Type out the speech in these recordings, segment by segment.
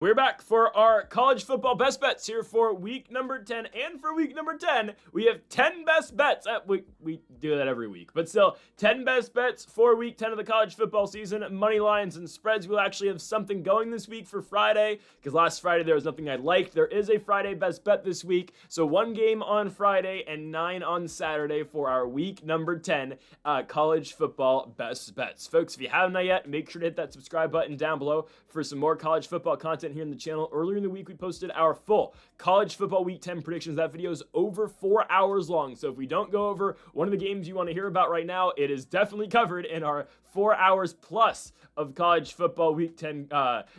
We're back for our college football best bets here for week number 10. And for week number 10, we have 10 best bets. We do that every week. But still, 10 best bets for week 10 of the college football season. Money lines and spreads. We'll actually have something going this week for Friday, because last Friday there was nothing I liked. There is a Friday best bet this week. So 1 game on Friday and 9 on Saturday for our week number 10 college football best bets. Folks, if you haven't yet, make sure to hit that subscribe button down below for some more college football content here in the channel. Earlier in the week, we posted our full college football week 10 predictions. That video is over 4 hours long. So if we don't go over one of the games you want to hear about right now, it is definitely covered in our 4 hours plus of college football week 10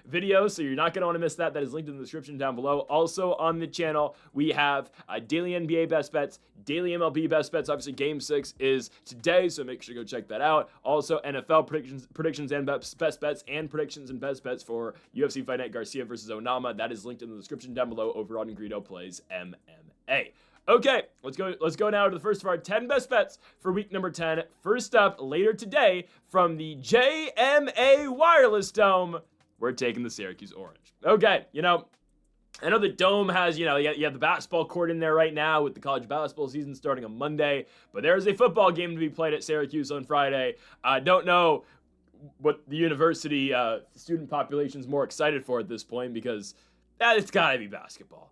videos. So you're not going to want to miss that. That is linked in the description down below. Also on the channel, we have daily NBA best bets, daily MLB best bets. Obviously, game 6 is today, so make sure to go check that out. Also, NFL predictions and best bets, and predictions and best bets for UFC Fight Night Garcia versus Onama. That is linked in the description down below over on Greedo Plays MMA. Okay, let's go now to the first of our 10 best bets for week number 10. First up, later today, from the JMA Wireless Dome, we're taking the Syracuse Orange. Okay, I know the Dome has, you have the basketball court in there right now with the college basketball season starting on Monday, but there's a football game to be played at Syracuse on Friday. I don't know what the university student population is more excited for at this point, because it's got to be basketball.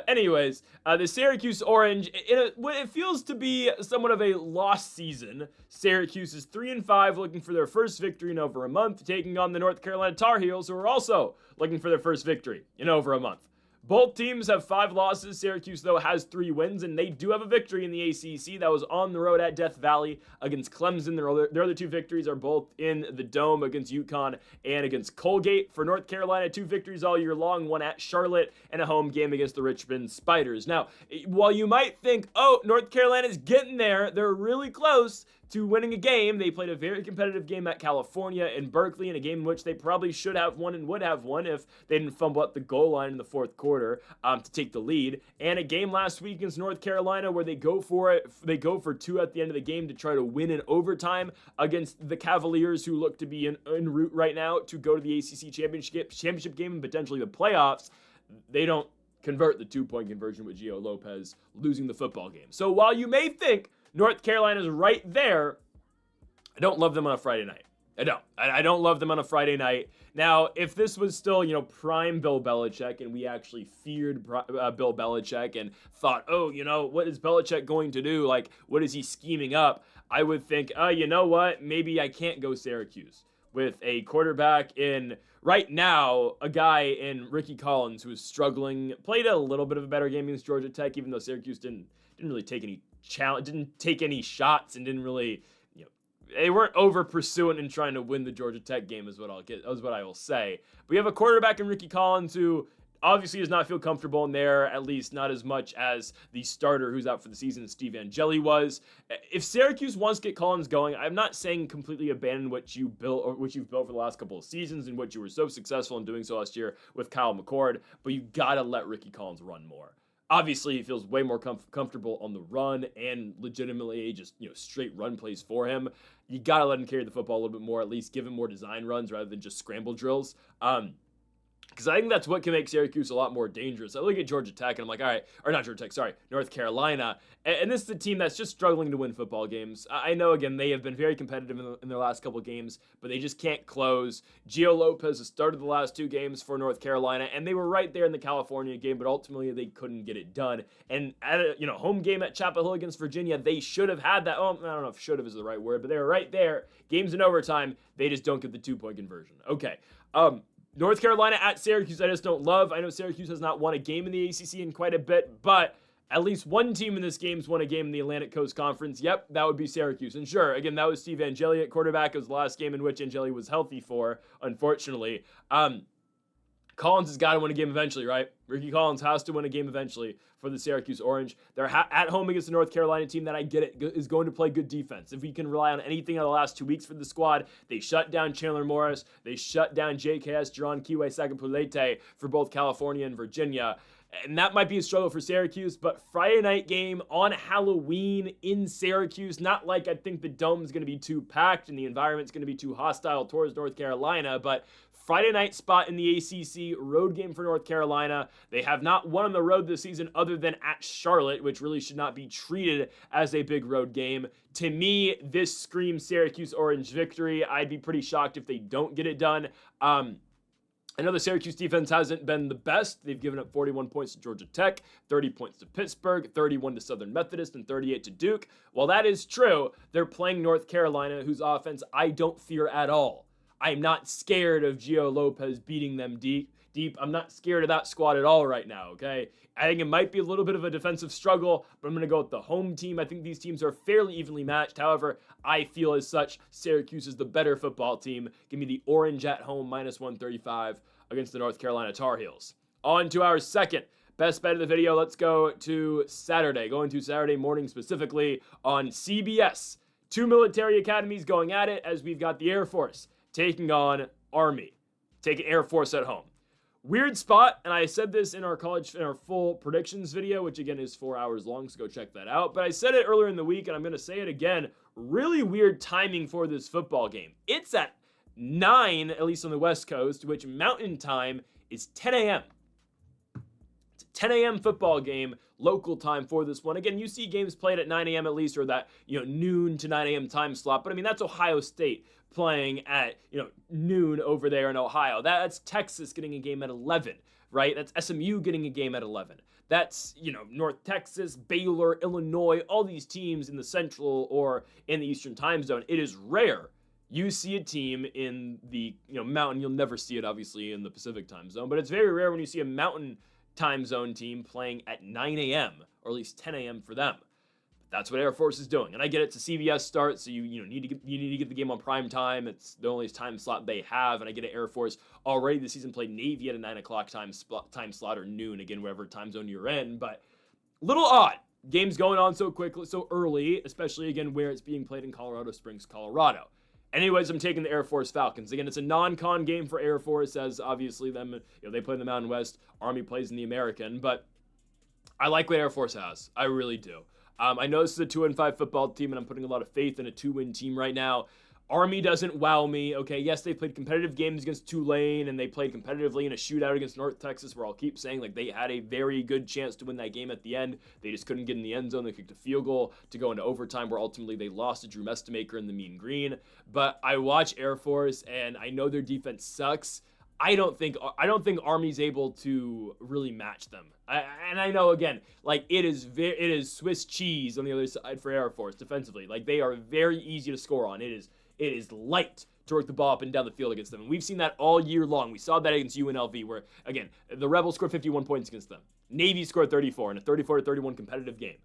Anyways, the Syracuse Orange, it feels to be somewhat of a lost season. Syracuse is 3-5, looking for their first victory in over a month, taking on the North Carolina Tar Heels, who are also looking for their first victory in over a month. Both teams have 5 losses. Syracuse, though, has 3 wins, and they do have a victory in the ACC. That was on the road at Death Valley against Clemson. Their other 2 victories are both in the Dome against UConn and against Colgate. For North Carolina, 2 victories all year long, 1 at Charlotte and a home game against the Richmond Spiders. Now, while you might think, oh, North Carolina's getting there, they're really close to winning a game. They played a very competitive game at California in Berkeley, in a game in which they probably should have won and would have won if they didn't fumble at the goal line in the 4th quarter to take the lead. And a game last week against North Carolina where they go for it. They go for 2 at the end of the game to try to win in overtime against the Cavaliers, who look to be en route right now to go to the ACC championship game and potentially the playoffs. They don't convert the 2-point conversion with Gio Lopez losing the football game. So while you may think North Carolina's right there, I don't love them on a Friday night. I don't love them on a Friday night. Now, if this was still, prime Bill Belichick, and we actually feared Bill Belichick and thought, oh, what is Belichick going to do? Like, what is he scheming up? I would think, you know what? Maybe I can't go Syracuse with a quarterback in, right now, a guy in Ricky Collins who is struggling, played a little bit of a better game against Georgia Tech, even though Syracuse didn't really take any didn't take any shots and didn't really, they weren't over pursuing and trying to win the Georgia Tech game is what I will say. But we have a quarterback in Ricky Collins who obviously does not feel comfortable in there, at least not as much as the starter who's out for the season, Steve Angeli, was. If Syracuse wants to get Collins going, I'm not saying completely abandon what you built or what you've built for the last couple of seasons and what you were so successful in doing so last year with Kyle McCord, but you gotta let Ricky Collins run more. Obviously, he feels way more comfortable on the run and legitimately just, straight run plays for him. You got to let him carry the football a little bit more, at least give him more design runs rather than just scramble drills. Because I think that's what can make Syracuse a lot more dangerous. I look at Georgia Tech, and I'm like, all right, or not Georgia Tech, sorry, North Carolina. And this is a team that's just struggling to win football games. I know, again, they have been very competitive in their last couple games, but they just can't close. Gio Lopez has started the last 2 games for North Carolina, and they were right there in the California game, but ultimately they couldn't get it done. And at a home game at Chapel Hill against Virginia, they should have had that. Oh, I don't know if should have is the right word, but they were right there. Games in overtime, they just don't get the 2-point conversion. Okay. North Carolina at Syracuse, I just don't love. I know Syracuse has not won a game in the ACC in quite a bit, but at least one team in this game's won a game in the Atlantic Coast Conference. Yep, that would be Syracuse. And sure, again, that was Steve Angeli at quarterback. It was the last game in which Angeli was healthy for, unfortunately. Collins has got to win a game eventually, right? Ricky Collins has to win a game eventually for the Syracuse Orange. They're at home against the North Carolina team that I get it is going to play good defense. If we can rely on anything in the last 2 weeks for the squad, they shut down Chandler Morris. They shut down JKS, Jerron Kiwe, Sagapulete for both California and Virginia. And that might be a struggle for Syracuse, but Friday night game on Halloween in Syracuse, not like I think the dome's going to be too packed and the environment's going to be too hostile towards North Carolina, but Friday night spot in the ACC, road game for North Carolina. They have not won on the road this season other than at Charlotte, which really should not be treated as a big road game. To me, this screams Syracuse Orange victory. I'd be pretty shocked if they don't get it done. I know the Syracuse defense hasn't been the best. They've given up 41 points to Georgia Tech, 30 points to Pittsburgh, 31 to Southern Methodist, and 38 to Duke. While that is true, they're playing North Carolina, whose offense I don't fear at all. I'm not scared of Gio Lopez beating them deep. I'm not scared of that squad at all right now, okay? I think it might be a little bit of a defensive struggle, but I'm going to go with the home team. I think these teams are fairly evenly matched. However, I feel as such, Syracuse is the better football team. Give me the Orange at home, minus 135 against the North Carolina Tar Heels. On to our second best bet of the video. Let's go to Saturday. Going to Saturday morning specifically on CBS. Two military academies going at it as we've got the Air Force taking on Army, taking Air Force at home. Weird spot, and I said this in our full predictions video, which again is 4 hours long, so go check that out. But I said it earlier in the week, and I'm going to say it again. Really weird timing for this football game. It's at 9, at least on the West Coast, which Mountain Time is 10 a.m. It's a 10 a.m. football game, local time for this one. Again, you see games played at 9 a.m. at least, or that noon to 9 a.m. time slot. But I mean, that's Ohio State playing at noon over there in Ohio. That's Texas getting a game at 11, right? That's SMU getting a game at 11. That's North Texas, Baylor, Illinois, all these teams in the Central or in the Eastern time zone. It is rare you see a team in the Mountain. You'll never see it obviously in the Pacific time zone, but it's very rare when you see a Mountain time zone team playing at 9 a.m. or at least 10 a.m. for them. That's what Air Force is doing. And I get it's a CBS start, so you need to get the game on prime time. It's the only time slot they have. And I get it, Air Force already this season played Navy at a 9 o'clock time slot or noon, again, whatever time zone you're in. But little odd. Game's going on so quickly, so early, especially, again, where it's being played in Colorado Springs, Colorado. Anyways, I'm taking the Air Force Falcons. Again, it's a non-con game for Air Force, as obviously them, they play in the Mountain West. Army plays in the American. But I like what Air Force has. I really do. I know this is a 2-5 football team, and I'm putting a lot of faith in a 2-win team right now. Army doesn't wow me. Okay, yes, they played competitive games against Tulane, and they played competitively in a shootout against North Texas, where I'll keep saying they had a very good chance to win that game at the end. They just couldn't get in the end zone. They kicked a field goal to go into overtime, where ultimately they lost to Drew Mestamaker in the Mean Green. But I watch Air Force, and I know their defense sucks. I don't think Army's able to really match them. I know, again, it is Swiss cheese on the other side for Air Force defensively. They are very easy to score on. It is light to work the ball up and down the field against them. And we've seen that all year long. We saw that against UNLV, where, again, the Rebels scored 51 points against them. Navy scored 34 in a 34-31 competitive game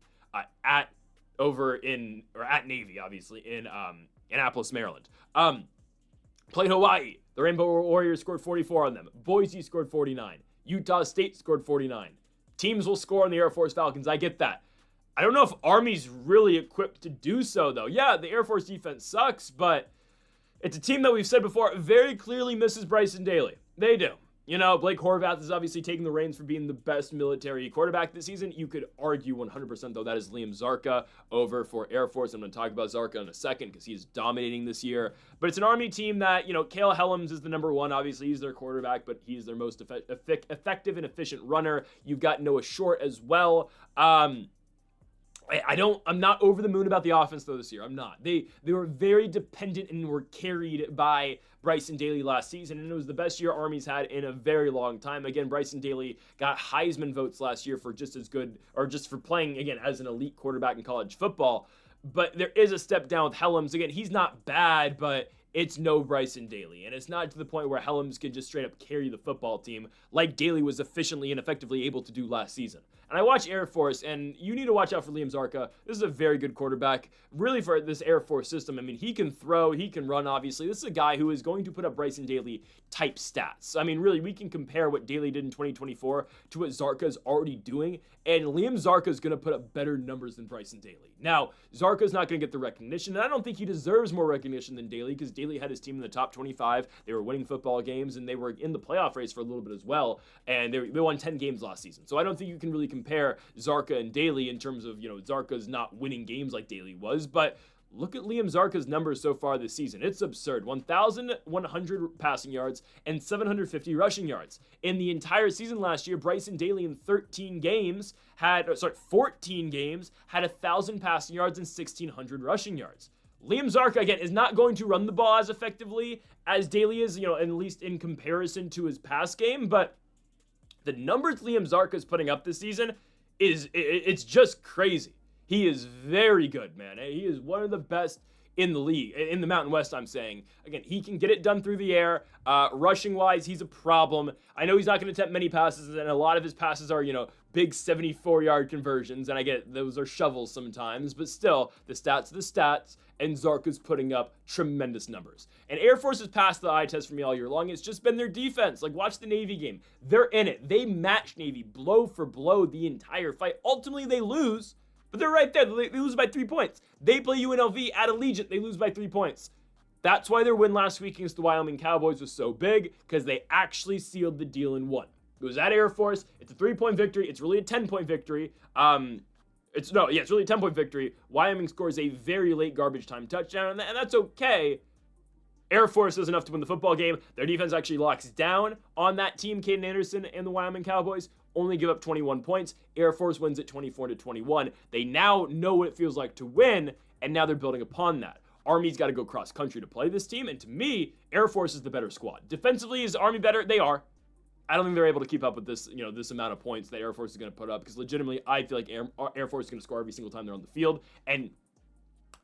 at Navy, obviously, in Annapolis, Maryland. Played Hawaii. The Rainbow Warriors scored 44 on them. Boise scored 49. Utah State scored 49. Teams will score on the Air Force Falcons. I get that. I don't know if Army's really equipped to do so, though. Yeah, the Air Force defense sucks, but it's a team that we've said before very clearly misses Bryson Daly. They do. Blake Horvath is obviously taking the reins for being the best military quarterback this season. You could argue 100%, though, that is Liam Zarka over for Air Force. I'm going to talk about Zarka in a second because he's dominating this year. But it's an Army team that, Kale Helms is the number one. Obviously, he's their quarterback, but he's their most effective and efficient runner. You've got Noah Short as well. I'm not over the moon about the offense, though, this year. I'm not. They were very dependent and were carried by Bryson Daly last season, and it was the best year Army's had in a very long time. Again, Bryson Daly got Heisman votes last year for just as good, or just for playing, again, as an elite quarterback in college football. But there is a step down with Helms. Again, he's not bad, but it's no Bryson Daly. And it's not to the point where Helms can just straight up carry the football team like Daly was efficiently and effectively able to do last season. And I watch Air Force, and you need to watch out for Liam Zarka. This is a very good quarterback, really, for this Air Force system. I mean, he can throw, he can run, obviously. This is a guy who is going to put up Bryson Daly type stats. I mean, really, we can compare what Daly did in 2024 to what Zarka is already doing, and Liam Zarka is going to put up better numbers than Bryson Daly. Now, Zarka is not going to get the recognition, and I don't think he deserves more recognition than Daly, because Daly had his team in the top 25. They were winning football games, and they were in the playoff race for a little bit as well, and they won 10 games last season. So I don't think you can really compare Zarka and Daly in terms of, Zarka's not winning games like Daly was, but look at Liam Zarka's numbers so far this season. It's absurd. 1,100 passing yards and 750 rushing yards. In the entire season last year, Bryson Daly in 14 games had 1,000 passing yards and 1,600 rushing yards. Liam Zarka, again, is not going to run the ball as effectively as Daly is, at least in comparison to his pass game, but the numbers Liam Zarka is putting up this season it's just crazy. He is very good, man. He is one of the best in the league, in the Mountain West, I'm saying. Again, he can get it done through the air. Rushing-wise, he's a problem. I know he's not going to attempt many passes, and a lot of his passes are, big 74-yard conversions, and I get it, those are shovels sometimes, but still, the stats are the stats, and Zarka's putting up tremendous numbers. And Air Force has passed the eye test for me all year long. It's just been their defense. Like, watch the Navy game. They're in it. They match Navy blow for blow the entire fight. Ultimately, they lose, but they're right there. They lose by 3 points. They play UNLV at Allegiant. They lose by 3 points. That's why their win last week against the Wyoming Cowboys was so big, because they actually sealed the deal and won. It was at Air Force. It's a 3-point victory. It's really a 10-point victory. It's really a 10-point victory. Wyoming scores a very late garbage time touchdown, and that's okay. Air Force does enough to win the football game. Their defense actually locks down on that team, Caden Anderson and the Wyoming Cowboys. Only give up 21 points. Air Force wins at 24-21. They now know what it feels like to win, and now they're building upon that. Army's got to go cross country to play this team, and to me, Air Force is the better squad. Defensively, is Army better? They are. I don't think they're able to keep up with this, this amount of points that Air Force is going to put up, because legitimately, I feel like Air Force is going to score every single time they're on the field. And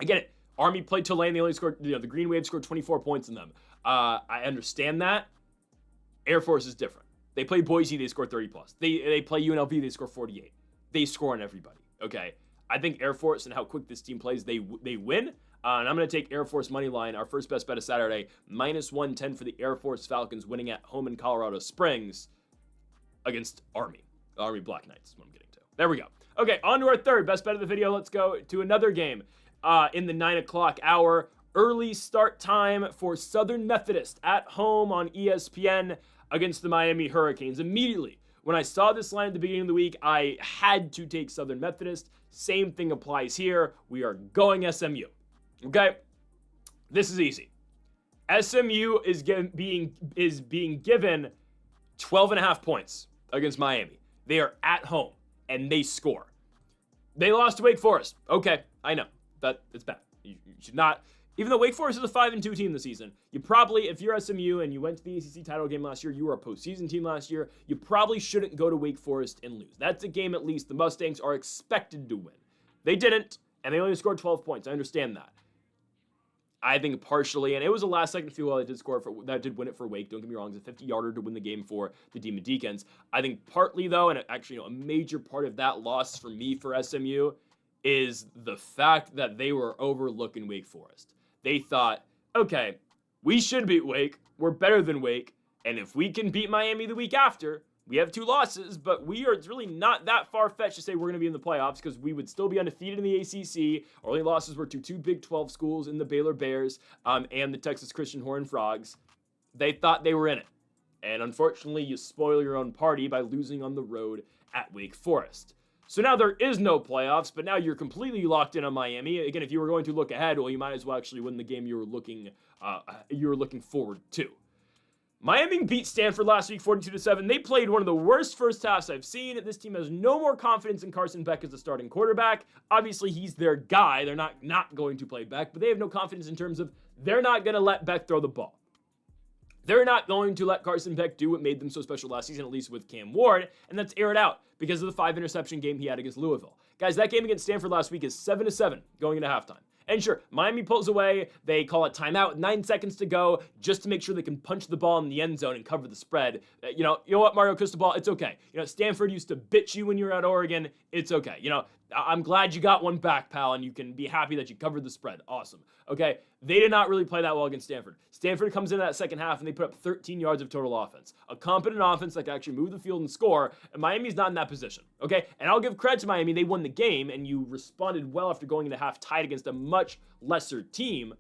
I get it. Army played Tulane. They only scored, the Green Wave scored 24 points in them. I understand that. Air Force is different. They play Boise. They score 30 plus. They play UNLV. They score 48. They score on everybody. Okay. I think Air Force and how quick this team plays, they win. And I'm going to take Air Force money line, our first best bet of Saturday, -110 for the Air Force Falcons winning at home in Colorado Springs against Army. Army Black Knights is what I'm getting to. There we go. Okay, on to our third best bet of the video. Let's go to another game in the 9 o'clock hour. Early start time for Southern Methodist at home on ESPN against the Miami Hurricanes. Immediately, when I saw this line at the beginning of the week, I had to take Southern Methodist. Same thing applies here. We are going SMU. Okay, this is easy. SMU is being given 12.5 points against Miami. They are at home, and they score. They lost to Wake Forest. Okay, I know. It's bad. You should not, even though Wake Forest is a 5-2 team this season, you probably, if you're SMU and you went to the ACC title game last year, you were a postseason team last year, you probably shouldn't go to Wake Forest and lose. That's a game at least the Mustangs are expected to win. They didn't, and they only scored 12 points. I understand that. I think partially, and it was a last-second field goal that did win it for Wake. Don't get me wrong, it's a 50-yarder to win the game for the Demon Deacons. I think partly, though, and actually a major part of that loss for me for SMU is the fact that they were overlooking Wake Forest. They thought, okay, we should beat Wake. We're better than Wake, and if we can beat Miami the week after, we have 2 losses, but it's really not that far-fetched to say we're going to be in the playoffs, because we would still be undefeated in the ACC. Our only losses were to 2 Big 12 schools in the Baylor Bears and the Texas Christian Horned Frogs. They thought they were in it. And unfortunately, you spoil your own party by losing on the road at Wake Forest. So now there is no playoffs, but now you're completely locked in on Miami. Again, if you were going to look ahead, well, you might as well actually win the game you were looking forward to. Miami beat Stanford last week 42-7. They played one of the worst first halves I've seen. This team has no more confidence in Carson Beck as the starting quarterback. Obviously, he's their guy. They're not going to play Beck, but they have no confidence in terms of they're not going to let Beck throw the ball. They're not going to let Carson Beck do what made them so special last season, at least with Cam Ward, and that's air it out because of the 5-interception game he had against Louisville. Guys, that game against Stanford last week is 7-7 going into halftime. And sure, Miami pulls away. They call a timeout with 9 seconds to go just to make sure they can punch the ball in the end zone and cover the spread. You know what, Mario Cristobal? It's okay. You know, Stanford used to bitch you when you were at Oregon. It's okay. You know, I'm glad you got one back, pal, and you can be happy that you covered the spread. Awesome. Okay, they did not really play that well against Stanford. Stanford comes in that second half, and they put up 13 yards of total offense. A competent offense that can actually move the field and score, and Miami's not in that position, okay? And I'll give credit to Miami. They won the game, and you responded well after going into half tied against a much lesser team.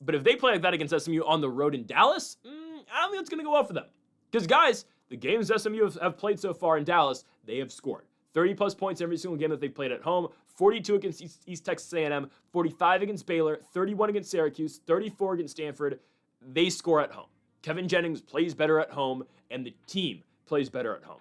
But if they play like that against SMU on the road in Dallas, I don't think it's going to go well for them. Because, guys, the games SMU have played so far in Dallas, they have scored 30-plus points every single game that they've played at home, 42 against East Texas A&M, 45 against Baylor, 31 against Syracuse, 34 against Stanford. They score at home. Kevin Jennings plays better at home, and the team plays better at home.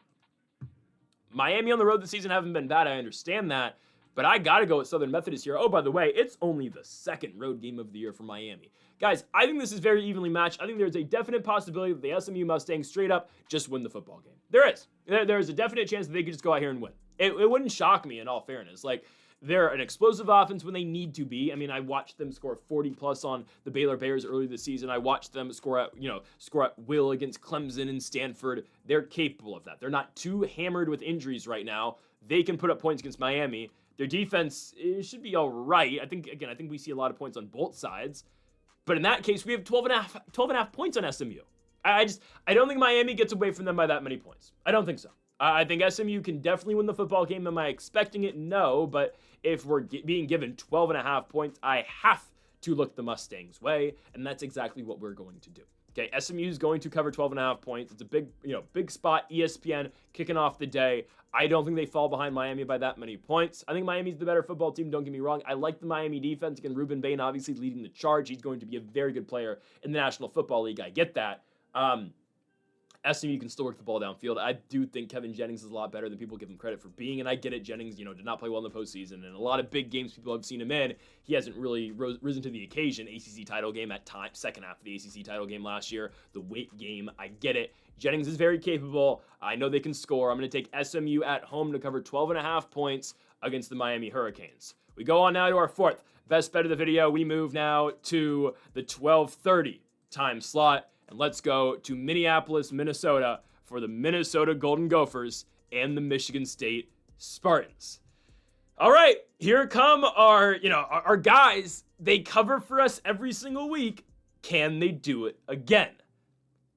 Miami on the road this season haven't been bad, I understand that, but I got to go with Southern Methodist here. Oh, by the way, it's only the second road game of the year for Miami. Guys, I think this is very evenly matched. I think there's a definite possibility that the SMU Mustangs straight up just win the football game. There is. There's a definite chance that they could just go out here and win. It wouldn't shock me, in all fairness. Like, they're an explosive offense when they need to be. I mean, I watched them score 40-plus on the Baylor Bears early this season. I watched them score at will against Clemson and Stanford. They're capable of that. They're not too hammered with injuries right now. They can put up points against Miami. Their defense should be all right. I think we see a lot of points on both sides. But in that case, we have 12 and a half points on SMU. I don't think Miami gets away from them by that many points. I don't think so. I think SMU can definitely win the football game. Am I expecting it? No. But if we're being given 12 and a half points, I have to look the Mustangs' way. And that's exactly what we're going to do. Okay, SMU is going to cover 12 and a half points. It's a big spot. ESPN kicking off the day. I don't think they fall behind Miami by that many points. I think Miami's the better football team, don't get me wrong. I like the Miami defense. Again, Ruben Bain obviously leading the charge. He's going to be a very good player in the National Football League. I get that. SMU can still work the ball downfield. I do think Kevin Jennings is a lot better than people give him credit for being, and I get it. Jennings, did not play well in the postseason, and a lot of big games people have seen him in, he hasn't really risen to the occasion. ACC title game at time, second half of the ACC title game last year, the Wake game, I get it. Jennings is very capable. I know they can score. I'm going to take SMU at home to cover 12 and a half points against the Miami Hurricanes. We go on now to our fourth best bet of the video. We move now to the 12:30 time slot. And let's go to Minneapolis, Minnesota for the Minnesota Golden Gophers and the Michigan State Spartans. All right, here come our guys. They cover for us every single week. Can they do it again?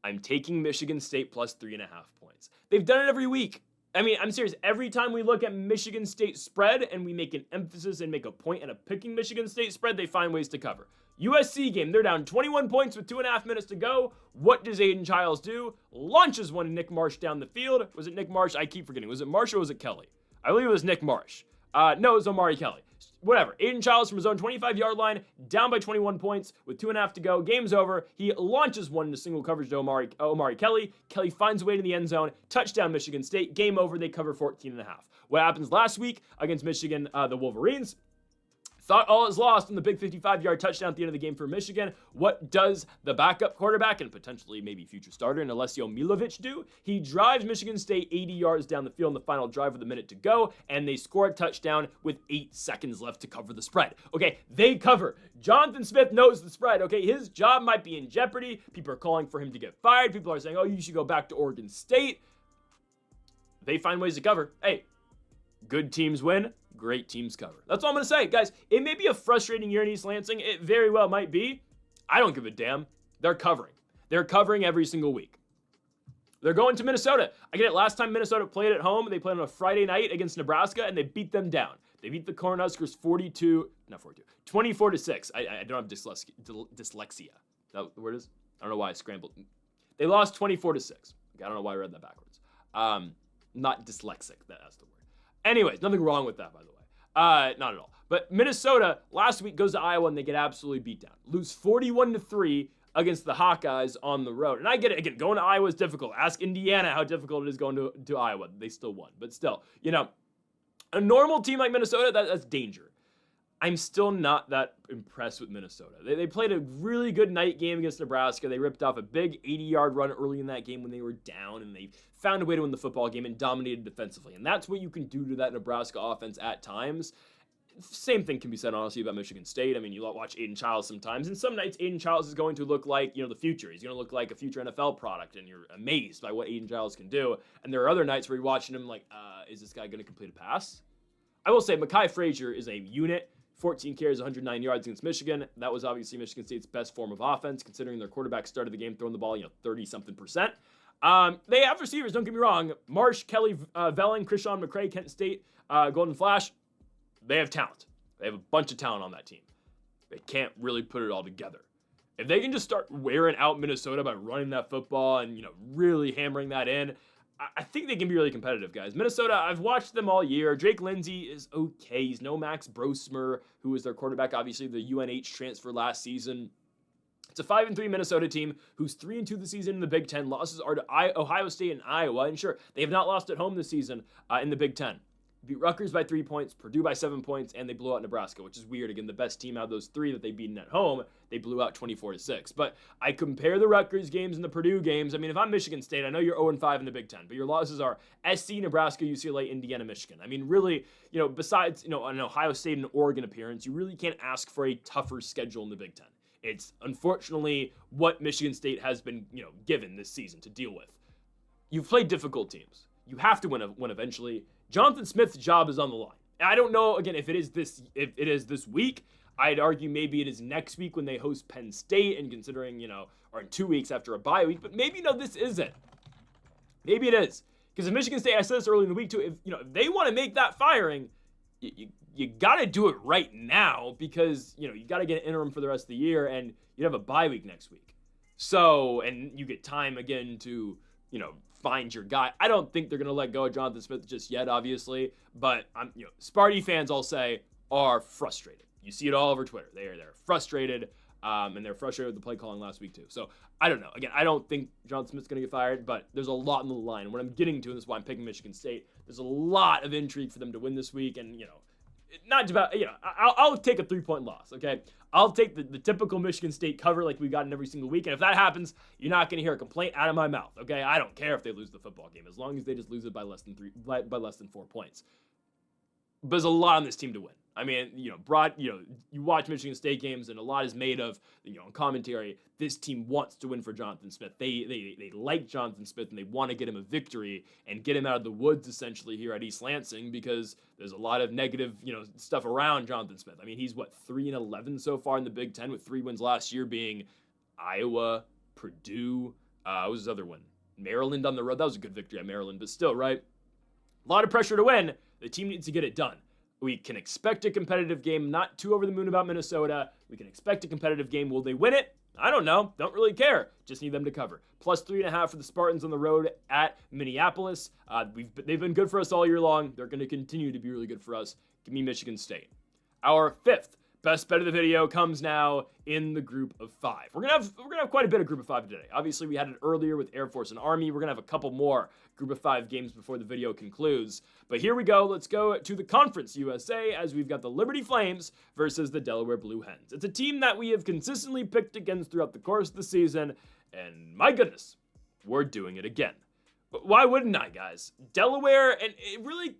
I'm taking Michigan State plus 3.5 points. They've done it every week. I mean, I'm serious. Every time we look at Michigan State spread and we make an emphasis and make a point at picking Michigan State spread, they find ways to cover. USC game, they're down 21 points with 2.5 minutes to go. What does Aiden Childs do? Launches one to Nick Marsh down the field. Was it Nick Marsh? I keep forgetting. Was it Marsh or was it Kelly? I believe it was Nick Marsh. No, it was Omari Kelly. Whatever. Aiden Childs from his own 25-yard line, down by 21 points with 2.5 to go. Game's over. He launches one into single coverage to Omari Kelly. Kelly finds a way to the end zone. Touchdown, Michigan State. Game over. They cover 14.5. What happens last week against Michigan, the Wolverines? Thought all is lost in the big 55-yard touchdown at the end of the game for Michigan. What does the backup quarterback and potentially maybe future starter Alessio Milovic do? He drives Michigan State 80 yards down the field in the final drive with a minute to go, and they score a touchdown with 8 seconds left to cover the spread. Okay, they cover. Jonathan Smith knows the spread. Okay, his job might be in jeopardy. People are calling for him to get fired. People are saying, oh, you should go back to Oregon State. They find ways to cover. Hey, good teams win. Great teams cover. That's all I'm going to say. Guys, it may be a frustrating year in East Lansing. It very well might be. I don't give a damn. They're covering. They're covering every single week. They're going to Minnesota. I get it. Last time Minnesota played at home, they played on a Friday night against Nebraska, and they beat them down. They beat the Cornhuskers 24-6. I don't have dyslexia. Is that what the word is? I don't know why I scrambled. They lost 24-6. I don't know why I read that backwards. Not dyslexic. That's the word. Anyways, nothing wrong with that, by the way. Not at all. But Minnesota last week goes to Iowa and they get absolutely beat down. Lose 41-3 against the Hawkeyes on the road. And I get it. Again, going to Iowa is difficult. Ask Indiana how difficult it is going to Iowa. They still won. But still, a normal team like Minnesota, that's danger. I'm still not that impressed with Minnesota. They played a really good night game against Nebraska. They ripped off a big 80-yard run early in that game when they were down, and they found a way to win the football game and dominated defensively. And that's what you can do to that Nebraska offense at times. Same thing can be said, honestly, about Michigan State. I mean, you watch Aiden Childs sometimes, and some nights Aiden Childs is going to look like, the future. He's going to look like a future NFL product, and you're amazed by what Aiden Childs can do. And there are other nights where you're watching him like, is this guy going to complete a pass? I will say, Mekhi Frazier is a unit. 14 carries, 109 yards against Michigan. That was obviously Michigan State's best form of offense, considering their quarterback started the game throwing the ball, 30-something%. They have receivers, don't get me wrong. Marsh, Kelly, Velling, Krishan McCray, Kent State, Golden Flash. They have talent. They have a bunch of talent on that team. They can't really put it all together. If they can just start wearing out Minnesota by running that football and, really hammering that in, I think they can be really competitive, guys. Minnesota, I've watched them all year. Drake Lindsey is okay. He's no Max Brosmer, who was their quarterback, obviously the UNH transfer last season. It's a 5-3 Minnesota team who's 3-2 this season in the Big Ten. Losses are to Ohio State and Iowa. And sure, they have not lost at home this season in the Big Ten. Beat Rutgers by 3 points, Purdue by 7 points, and they blew out Nebraska, which is weird. Again, the best team out of those three that they've beaten at home, they blew out 24-6. But I compare the Rutgers games and the Purdue games. I mean, if I'm Michigan State, I know you're 0-5 in the Big Ten, but your losses are SC, Nebraska, UCLA, Indiana, Michigan. I mean, really, besides, an Ohio State and Oregon appearance, you really can't ask for a tougher schedule in the Big Ten. It's unfortunately what Michigan State has been, given this season to deal with. You've played difficult teams. You have to win eventually. Jonathan Smith's job is on the line. I don't know, again, if it is this week. I'd argue maybe it is next week when they host Penn State, and considering, or in 2 weeks after a bye week, but maybe, this isn't. Maybe it is. Because if Michigan State, I said this early in the week too, if they want to make that firing, you got to do it right now, because, you got to get an interim for the rest of the year, and you have a bye week next week. So, and you get time again to, find your guy. I don't think they're going to let go of Jonathan Smith just yet, obviously, but Sparty fans, I'll say, are frustrated. You see it all over Twitter. They're frustrated, and they're frustrated with the play calling last week too. So I don't know. Again, I don't think Jonathan Smith's going to get fired, but there's a lot on the line. And what I'm getting to, and this is why I'm picking Michigan State, there's a lot of intrigue for them to win this week, and not about, I'll take a 3-point loss, okay? I'll take the typical Michigan State cover like we've gotten every single week, and if that happens, you're not going to hear a complaint out of my mouth, okay? I don't care if they lose the football game, as long as they just lose it by less than 4 points. But there's a lot on this team to win. I mean, you watch Michigan State games, and a lot is made of, in commentary, this team wants to win for Jonathan Smith. They like Jonathan Smith, and they want to get him a victory and get him out of the woods, essentially, here at East Lansing, because there's a lot of negative, stuff around Jonathan Smith. I mean, he's, 3-11 so far in the Big Ten, with 3 wins last year being Iowa, Purdue, what was his other one? Maryland on the road. That was a good victory at Maryland, but still, right? A lot of pressure to win. The team needs to get it done. We can expect a competitive game, not too over the moon about Minnesota. We can expect a competitive game. Will they win it? I don't know. Don't really care. Just need them to cover. Plus 3.5 for the Spartans on the road at Minneapolis. They've been good for us all year long. They're going to continue to be really good for us. Give me Michigan State. Our 5th best bet of the video comes now in the group of 5. We're gonna have quite a bit of group of 5 today. Obviously, we had it earlier with Air Force and Army. We're gonna have a couple more group of 5 games before the video concludes. But here we go. Let's go to the Conference USA, as we've got the Liberty Flames versus the Delaware Blue Hens. It's a team that we have consistently picked against throughout the course of the season, and my goodness, we're doing it again. But why wouldn't I, guys? Delaware, and it really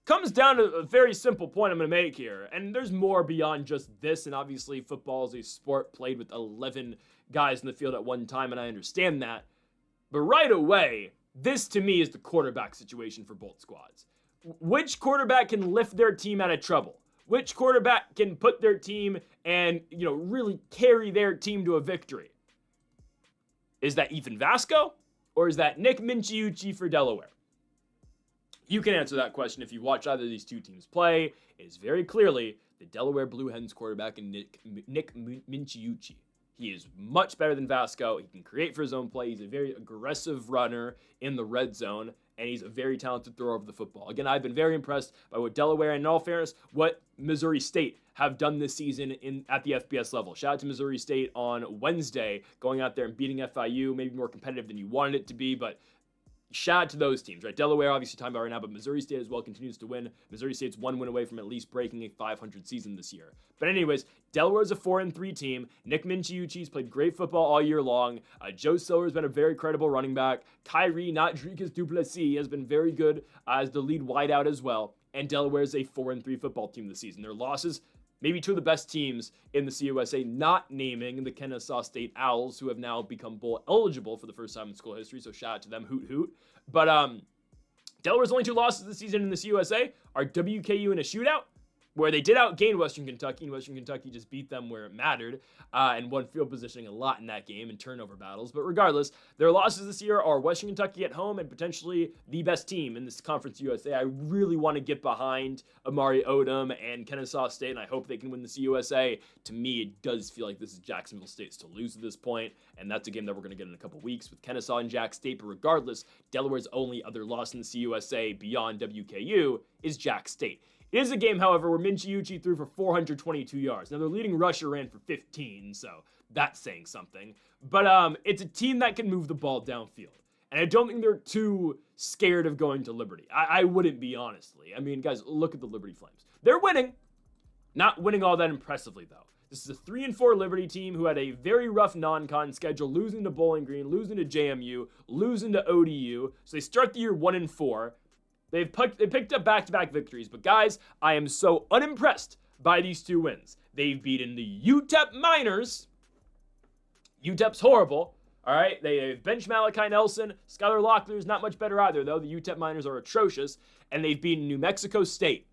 comes down to a very simple point I'm going to make here, and there's more beyond just this, and obviously football is a sport played with 11 guys in the field at one time, and I understand that. But right away, this to me is the quarterback situation for both squads. Which quarterback can lift their team out of trouble? Which quarterback can put their team and, really carry their team to a victory? Is that Ethan Vasco, or is that Nick Minchiucci for Delaware? You can answer that question if you watch either of these two teams play. It is very clearly the Delaware Blue Hens quarterback and Nick Minchiucci. He is much better than Vasco. He can create for his own play. He's a very aggressive runner in the red zone, and he's a very talented thrower of the football. Again, I've been very impressed by what Delaware, and in all fairness, what Missouri State have done this season at the FBS level. Shout out to Missouri State on Wednesday, going out there and beating FIU, maybe more competitive than you wanted it to be, but shout out to those teams, right? Delaware, obviously, talking about right now, but Missouri State as well continues to win. Missouri State's 1 win away from at least breaking a 500 season this year. But anyways, Delaware's a 4-3 team. Nick Minchiucci's played great football all year long. Joe Silver's been a very credible running back. Kyrie, not Dricus Duplessis, has been very good as the lead wideout as well. and Delaware is a 4-3 football team this season. Their losses, maybe two of the best teams in the CUSA, not naming the Kennesaw State Owls, who have now become bowl eligible for the first time in school history, so shout out to them, hoot hoot. But Delaware's only two losses this season in the CUSA are WKU in a shootout, where they did outgain Western Kentucky, and Western Kentucky just beat them where it mattered, and won field positioning a lot in that game and turnover battles. But regardless, their losses this year are Western Kentucky at home and potentially the best team in this Conference USA. I really want to get behind Amari Odom and Kennesaw State, and I hope they can win the CUSA. To me, it does feel like this is Jacksonville State's to lose at this point, and that's a game that we're going to get in a couple weeks with Kennesaw and Jack State. But regardless, Delaware's only other loss in the CUSA beyond WKU is Jack State. It is a game, however, where Minchiuchi threw for 422 yards. Now, their leading rusher ran for 15, so that's saying something. But it's a team that can move the ball downfield. And I don't think they're too scared of going to Liberty. I wouldn't be, honestly. I mean, guys, look at the Liberty Flames. They're winning. Not winning all that impressively, though. This is a 3-4 Liberty team who had a very rough non-con schedule, losing to Bowling Green, losing to JMU, losing to ODU. So they start the year 1-4. They picked up back-to-back victories, but guys, I am so unimpressed by these two wins. They've beaten the UTEP Miners. UTEP's horrible, all right? They've benched Malachi Nelson. Skylar Locklear's not much better either, though. The UTEP Miners are atrocious, and they've beaten New Mexico State.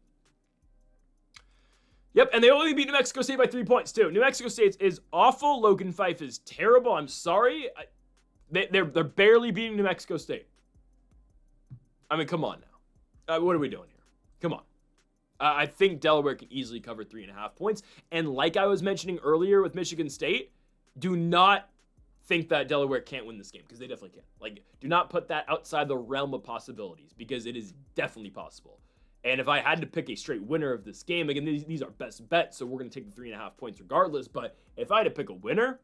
Yep, and they only beat New Mexico State by 3 points, too. New Mexico State is awful. Logan Fife is terrible. I'm sorry. They're barely beating New Mexico State. I mean, come on now. What are we doing here? Come on. I think Delaware can easily cover 3.5 points. And like I was mentioning earlier with Michigan State, do not think that Delaware can't win this game, because they definitely can. Like, do not put that outside the realm of possibilities, because it is definitely possible. And if I had to pick a straight winner of this game, again, these are best bets, so we're going to take the 3.5 points regardless. But if I had to pick a winner,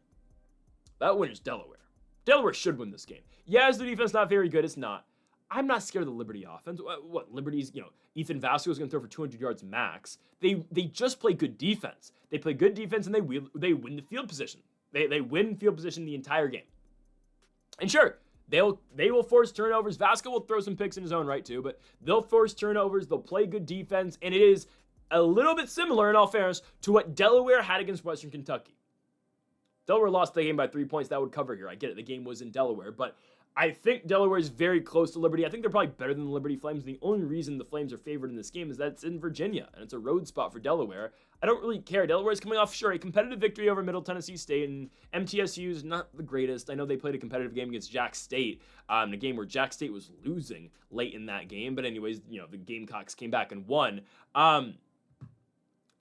that winner's Delaware. Delaware should win this game. Yeah, is the defense not very good? It's not. I'm not scared of the Liberty offense. What Liberty's, Ethan Vasco is going to throw for 200 yards max. They just play good defense. They play good defense, and they win the field position. They win field position the entire game. And sure, they will force turnovers. Vasco will throw some picks in his own right too, but they'll force turnovers. They'll play good defense, and it is a little bit similar, in all fairness, to what Delaware had against Western Kentucky. Delaware lost the game by 3 points. That would cover here. I get it. The game was in Delaware, but I think Delaware is very close to Liberty. I think they're probably better than the Liberty Flames. The only reason the Flames are favored in this game is that it's in Virginia, and it's a road spot for Delaware. I don't really care. Delaware is coming off, sure, a competitive victory over Middle Tennessee State, and MTSU is not the greatest. I know they played a competitive game against Jack State, in a game where Jack State was losing late in that game. But anyways, the Gamecocks came back and won.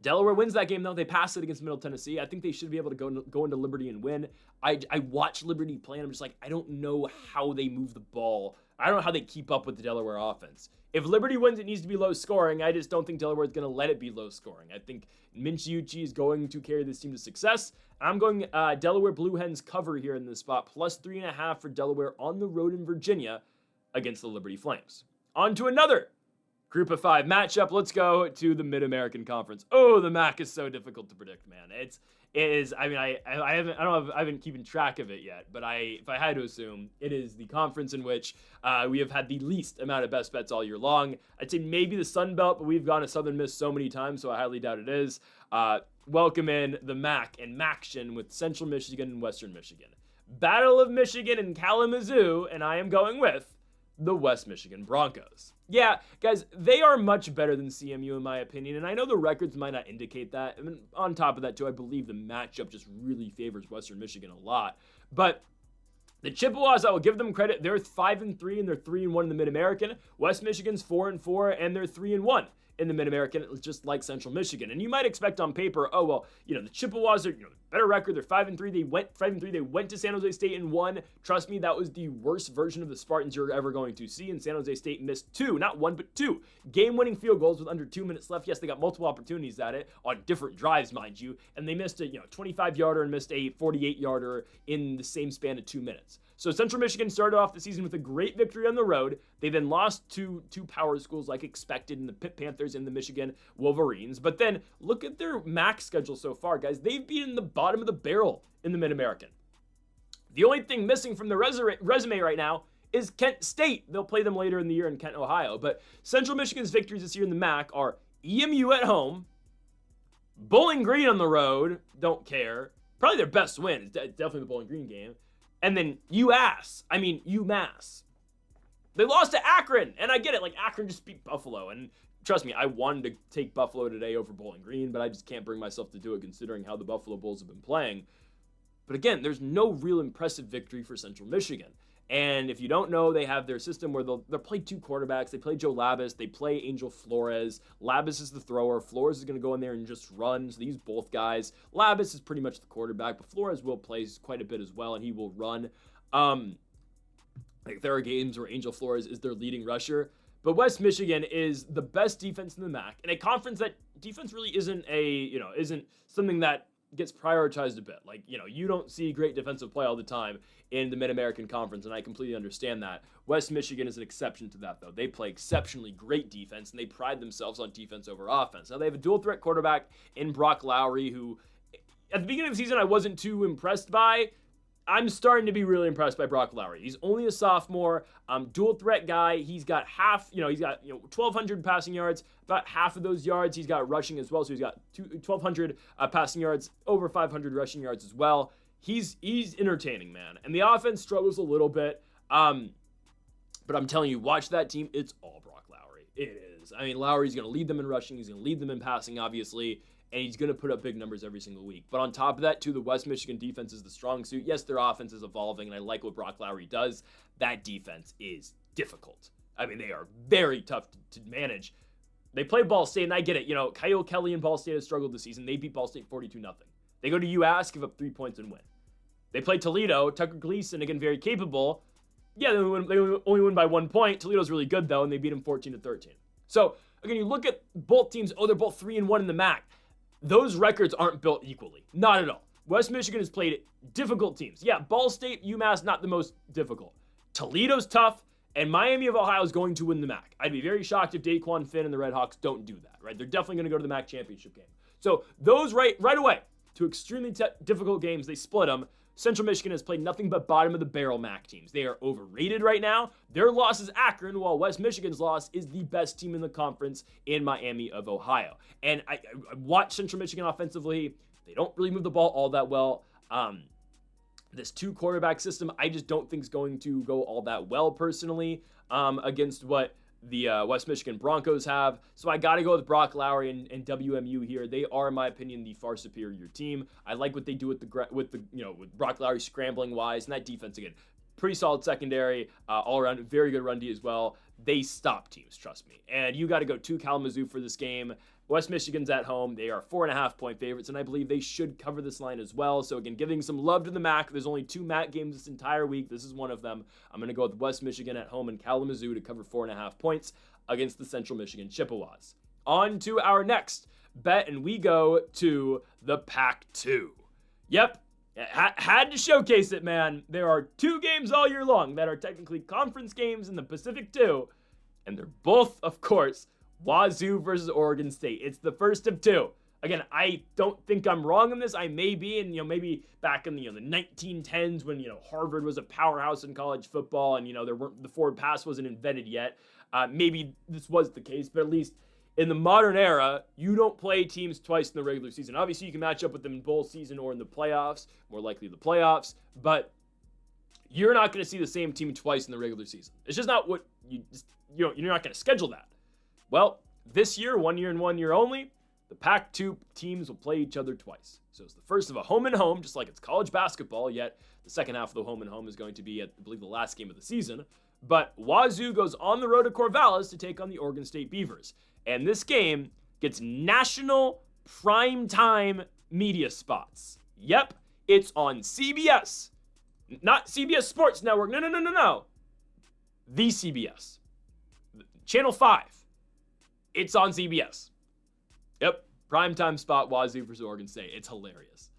Delaware wins that game, though. They pass it against Middle Tennessee. I think they should be able to go into Liberty and win. I watch Liberty play, and I'm just like, I don't know how they move the ball. I don't know how they keep up with the Delaware offense. If Liberty wins, it needs to be low scoring. I just don't think Delaware is going to let it be low scoring. I think Minchiuchi is going to carry this team to success. I'm going Delaware Blue Hens cover here in this spot, plus 3.5 for Delaware on the road in Virginia against the Liberty Flames. On to another Group of 5 matchup. Let's go to the Mid-American Conference. Oh, the MAC is so difficult to predict, man. It is. I mean, I haven't keeping track of it yet, but if I had to assume, it is the conference in which we have had the least amount of best bets all year long. I'd say maybe the Sun Belt, but we've gone to Southern Miss so many times, so I highly doubt it is. Welcome in the MAC and MACtion with Central Michigan and Western Michigan. Battle of Michigan and Kalamazoo, and I am going with the West Michigan Broncos. Yeah, guys, they are much better than CMU in my opinion, and I know the records might not indicate that. I mean, on top of that, too, I believe the matchup just really favors Western Michigan a lot. But the Chippewas, I will give them credit. They're 5-3, and they're 3-1 in the Mid-American. West Michigan's 4-4, and they're 3-1 in the Mid-American, just like Central Michigan. And you might expect on paper, oh, well, the Chippewas are, better record. They're 5-3. They went 5-3. They went to San Jose State and won. Trust me, that was the worst version of the Spartans you're ever going to see. And San Jose State missed 2, not 1, but 2 game-winning field goals with under 2 minutes left. Yes, they got multiple opportunities at it on different drives, mind you. And they missed a 25-yarder and missed a 48-yarder in the same span of 2 minutes. So Central Michigan started off the season with a great victory on the road. They then lost to two power schools like expected in the Pitt Panthers and the Michigan Wolverines. But then look at their MAC schedule so far, guys. They've beaten the bottom of the barrel in the Mid-American. The only thing missing from the resume right now is Kent State. They'll play them later in the year in Kent, Ohio. But Central Michigan's victories this year in the MAC are EMU at home, Bowling Green on the road, don't care. Probably their best win is definitely the Bowling Green game. And then UMass. They lost to Akron, and I get it. Like, Akron just beat Buffalo, and trust me, I wanted to take Buffalo today over Bowling Green, but I just can't bring myself to do it considering how the Buffalo Bulls have been playing. But again, there's no real impressive victory for Central Michigan. And if you don't know, they have their system where they'll play two quarterbacks. They play Joe Labas. They play Angel Flores. Labas is the thrower. Flores is going to go in there and just run. So they use both guys. Labas is pretty much the quarterback, but Flores will play quite a bit as well, and he will run. Like, there are games where Angel Flores is their leading rusher. But West Michigan is the best defense in the MAC, in a conference that defense really isn't something that gets prioritized a bit. Like, you don't see great defensive play all the time in the Mid-American Conference, and I completely understand that. West Michigan is an exception to that, though. They play exceptionally great defense, and they pride themselves on defense over offense. Now, they have a dual-threat quarterback in Brock Lowry, who, at the beginning of the season, I wasn't too impressed by. I'm starting to be really impressed by Brock Lowry. He's only a sophomore, dual threat guy. He's got 1,200 passing yards. About half of those yards he's got rushing as well. So he's got 1,200 passing yards, over 500 rushing yards as well. He's entertaining, man. And the offense struggles a little bit. But I'm telling you, watch that team. It's all Brock Lowry. It is. I mean, Lowry's going to lead them in rushing. He's going to lead them in passing, obviously. And he's going to put up big numbers every single week. But on top of that, too, the West Michigan defense is the strong suit. Yes, their offense is evolving, and I like what Brock Lowry does. That defense is difficult. I mean, they are very tough to manage. They play Ball State, and I get it. Kyle Kelly and Ball State have struggled this season. They beat Ball State 42-0. They go to UMass, give up 3 points, and win. They play Toledo. Tucker Gleason, again, very capable. Yeah, they only win by 1 point. Toledo's really good, though, and they beat them 14-13. So, again, you look at both teams. Oh, they're both 3-1 in the MAC. Those records aren't built equally. Not at all. West Michigan has played difficult teams. Yeah, Ball State, UMass, not the most difficult. Toledo's tough, and Miami of Ohio is going to win the MAC. I'd be very shocked if Daquan Finn and the Red Hawks don't do that, right? They're definitely going to go to the MAC championship game. So those right away, to extremely difficult games, they split them. Central Michigan has played nothing but bottom of the barrel MAC teams. They are overrated right now. Their loss is Akron, while West Michigan's loss is the best team in the conference in Miami of Ohio. And I watch Central Michigan offensively. They don't really move the ball all that well. This two quarterback system, I just don't think is going to go all that well personally against what the West Michigan Broncos have. So I got to go with Brock Lowry and WMU here. They are, in my opinion, the far superior team. I like what they do with Brock Lowry scrambling wise, and that defense again, pretty solid secondary, all around, very good run D as well. They stop teams, trust me. And you got to go to Kalamazoo for this game. West Michigan's at home. They are 4.5-point favorites, and I believe they should cover this line as well. So again, giving some love to the MAC. There's only 2 MAC games this entire week. This is one of them. I'm going to go with West Michigan at home in Kalamazoo to cover 4.5 points against the Central Michigan Chippewas. On to our next bet, and we go to the Pac-2. Yep, had to showcase it, man. There are 2 games all year long that are technically conference games in the Pacific too, and they're both, of course, Wazoo versus Oregon State. It's the first of 2. Again, I don't think I'm wrong on this. I may be, and maybe back in the 1910s when Harvard was a powerhouse in college football, and the forward pass wasn't invented yet. Maybe this was the case, but at least in the modern era, you don't play teams twice in the regular season. Obviously, you can match up with them in bowl season or in the playoffs, more likely the playoffs, but you're not going to see the same team twice in the regular season. It's just not what you're not going to schedule that. Well, this year, 1 year and 1 year only, the Pac-2 teams will play each other twice. So it's the first of a home and home, just like it's college basketball, yet the second half of the home and home is going to be at, I believe, the last game of the season. But Wazoo goes on the road to Corvallis to take on the Oregon State Beavers. And this game gets national primetime media spots. Yep, it's on CBS. Not CBS Sports Network. No. The CBS. Channel 5. It's on CBS. Yep, primetime spot, Wazoo versus Oregon State. It's hilarious.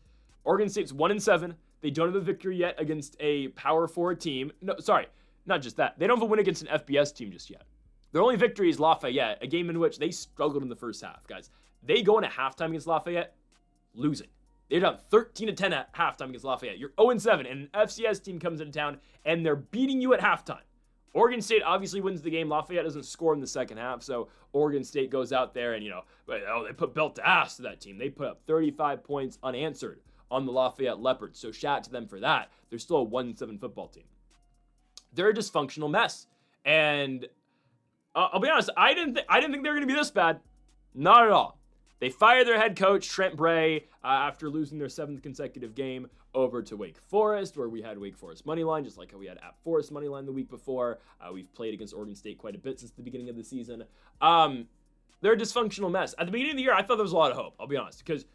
Oregon State's 1-7. They don't have a victory yet against a Power 4 team. No, sorry, not just that. They don't have a win against an FBS team just yet. Their only victory is Lafayette, a game in which they struggled in the first half, guys. They go into halftime against Lafayette, losing. They're down 13-10 at halftime against Lafayette. You're 0-7, and an FCS team comes into town, and they're beating you at halftime. Oregon State obviously wins the game. Lafayette doesn't score in the second half, so Oregon State goes out there and, they put belt to ass to that team. They put up 35 points unanswered on the Lafayette Leopards, so shout out to them for that. They're still a 1-7 football team. They're a dysfunctional mess, and I'll be honest, I didn't think they were going to be this bad. Not at all. They fired their head coach, Trent Bray, after losing their 7th consecutive game over to Wake Forest, where we had Wake Forest money line, just like how we had App Forest money line the week before. We've played against Oregon State quite a bit since the beginning of the season. They're a dysfunctional mess. At the beginning of the year, I thought there was a lot of hope, I'll be honest, because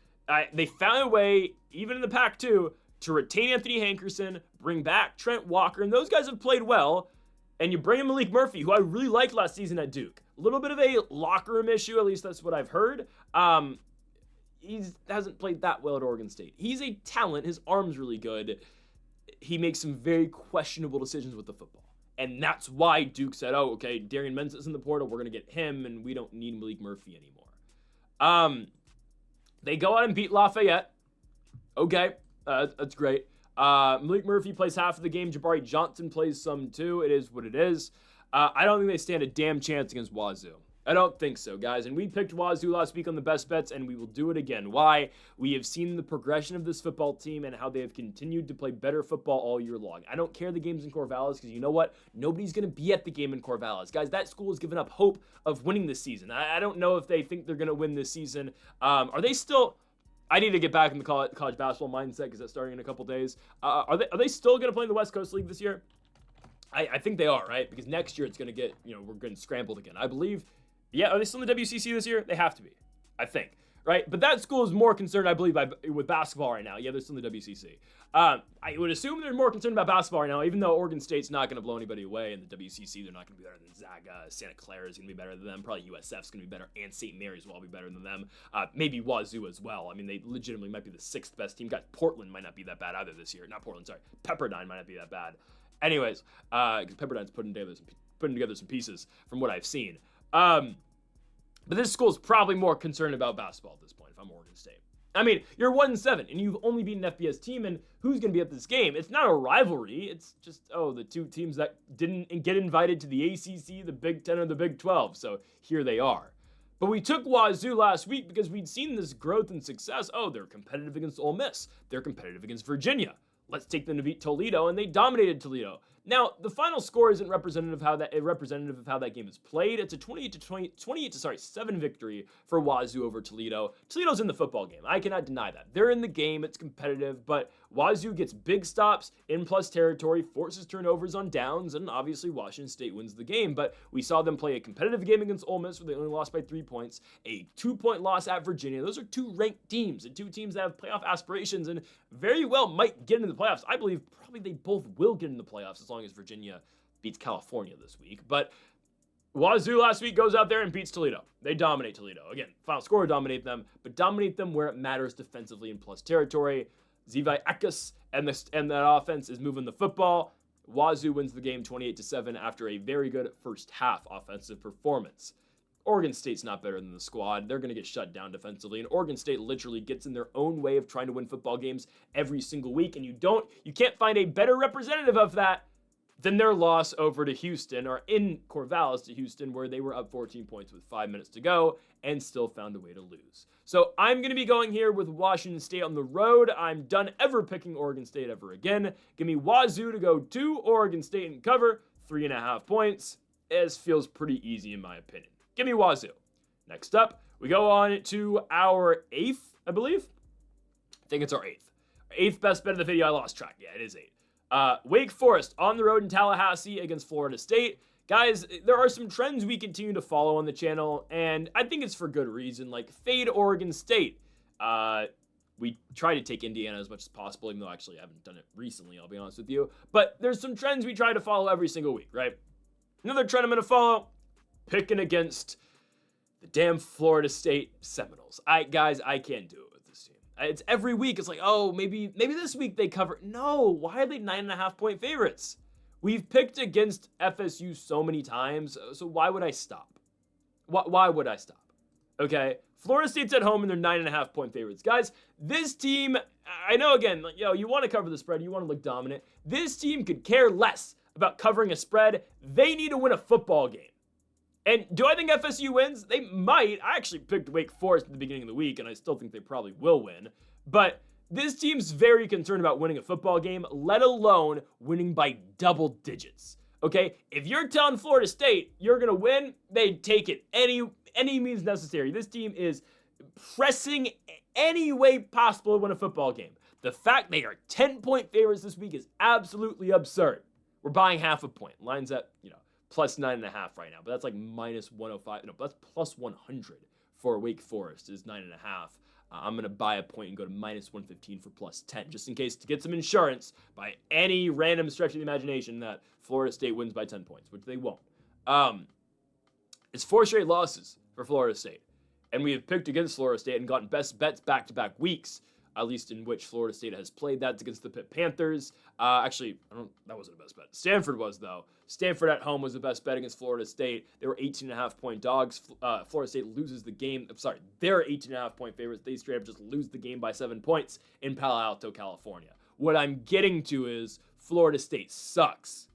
they found a way, even in the Pac-2, to retain Anthony Hankerson, bring back Trent Walker, and those guys have played well. And you bring in Malik Murphy, who I really liked last season at Duke. A little bit of a locker room issue, at least that's what I've heard. He hasn't played that well at Oregon State. He's a talent. His arm's really good. He makes some very questionable decisions with the football. And that's why Duke said, oh, okay, Darian Mensah's in the portal. We're going to get him, and we don't need Malik Murphy anymore. They go out and beat Lafayette. Okay, that's great. Malik Murphy plays half of the game. Jabari Johnson plays some too. It is what it is. I don't think they stand a damn chance against Wazoo. I don't think so, guys. And we picked Wazoo last week on the best bets, and we will do it again. Why? We have seen the progression of this football team and how they have continued to play better football all year long. I don't care the games in Corvallis, because you know what? Nobody's going to be at the game in Corvallis. Guys, that school has given up hope of winning this season. I don't know if they think they're going to win this season. Are they still... I need to get back in the college basketball mindset because that's starting in a couple days. Are they still going to play in the West Coast League this year? I think they are, right? Because next year it's going to get, we're getting scrambled again. I believe, are they still in the WCC this year? They have to be, I think, right? But that school is more concerned, I believe, with basketball right now. Yeah, they're still in the WCC. I would assume they're more concerned about basketball right now, even though Oregon State's not going to blow anybody away in the WCC. They're not going to be better than Zaga. Santa Clara is going to be better than them. Probably USF's going to be better, and St. Mary's will all be better than them. Maybe Wazoo as well. I mean, they legitimately might be the 6th best team. Guys, Portland might not be that bad either this year. Not Portland, sorry. Pepperdine might not be that bad. Anyways, because Pepperdine's putting together some pieces from what I've seen. But this school's probably more concerned about basketball at this point, if I'm Oregon State. I mean, you're 1-7, and you've only beaten an FBS team, and who's going to be at this game? It's not a rivalry. It's just, the two teams that didn't get invited to the ACC, the Big Ten, or the Big 12, so here they are. But we took Wazoo last week because we'd seen this growth and success. Oh, they're competitive against Ole Miss. They're competitive against Virginia. Let's take them to beat Toledo, and they dominated Toledo. Now, the final score isn't representative of how that game is played. It's a 28-7 victory for Wazoo over Toledo. Toledo's in the football game. I cannot deny that. They're in the game. It's competitive, but Wazoo gets big stops in plus territory, forces turnovers on downs, and obviously Washington State wins the game. But we saw them play a competitive game against Ole Miss, where they only lost by 3 points, a 2-point loss at Virginia. Those are 2 ranked teams, and 2 teams that have playoff aspirations and very well might get into the playoffs. I believe probably they both will get in the playoffs as long as Virginia beats California this week. But Wazoo last week goes out there and beats Toledo. They dominate Toledo. Again, final score dominate them, but dominate them where it matters defensively in plus territory. Zevi Ekus and that offense is moving the football. Wazoo wins the game 28-7 after a very good first half offensive performance. Oregon State's not better than the squad. They're going to get shut down defensively, and Oregon State literally gets in their own way of trying to win football games every single week, and you can't find a better representative of that than their loss over to Houston, or in Corvallis to Houston, where they were up 14 points with 5 minutes to go and still found a way to lose. So I'm going to be going here with Washington State on the road. I'm done ever picking Oregon State ever again. Give me Wazoo to go to Oregon State and cover 3.5 points. This feels pretty easy in my opinion. Give me Wazoo. Next up, we go on to our 8th, I believe. I think it's our 8th. Our 8th best bet of the video. I lost track. Yeah, it is 8. Wake Forest on the road in Tallahassee against Florida State. Guys, there are some trends we continue to follow on the channel, and I think it's for good reason. Like, fade Oregon State. We try to take Indiana as much as possible, even though actually I haven't done it recently, I'll be honest with you. But there's some trends we try to follow every single week, right? Another trend I'm going to follow, picking against the damn Florida State Seminoles. Guys, I can't do it with this team. It's every week. It's like, oh, maybe this week they cover. No, why are they 9.5-point favorites? We've picked against FSU so many times, so why would I stop? Why would I stop? Okay, Florida State's at home and they're 9.5-point favorites. Guys, this team, I know again, you want to cover the spread, you want to look dominant. This team could care less about covering a spread. They need to win a football game. And do I think FSU wins? They might. I actually picked Wake Forest at the beginning of the week, and I still think they probably will win. But this team's very concerned about winning a football game, let alone winning by double digits. Okay? If you're telling Florida State you're going to win, they take it any means necessary. This team is pressing any way possible to win a football game. The fact they are 10-point favorites this week is absolutely absurd. We're buying half a point. Line's at, plus 9.5 right now, but that's like minus 105. No, that's plus 100 for Wake Forest is 9.5. I'm going to buy a point and go to minus 115 for plus 10, just in case to get some insurance by any random stretch of the imagination that Florida State wins by 10 points, which they won't. It's 4 straight losses for Florida State, and we have picked against Florida State and gotten best bets back-to-back weeks, at least in which Florida State has played. That's against the Pitt Panthers. That wasn't a best bet. Stanford was, though. Stanford at home was the best bet against Florida State. They were 18.5-point dogs. Florida State loses the game. They're 18.5-point favorites. They straight up just lose the game by 7 points in Palo Alto, California. What I'm getting to is Florida State sucks.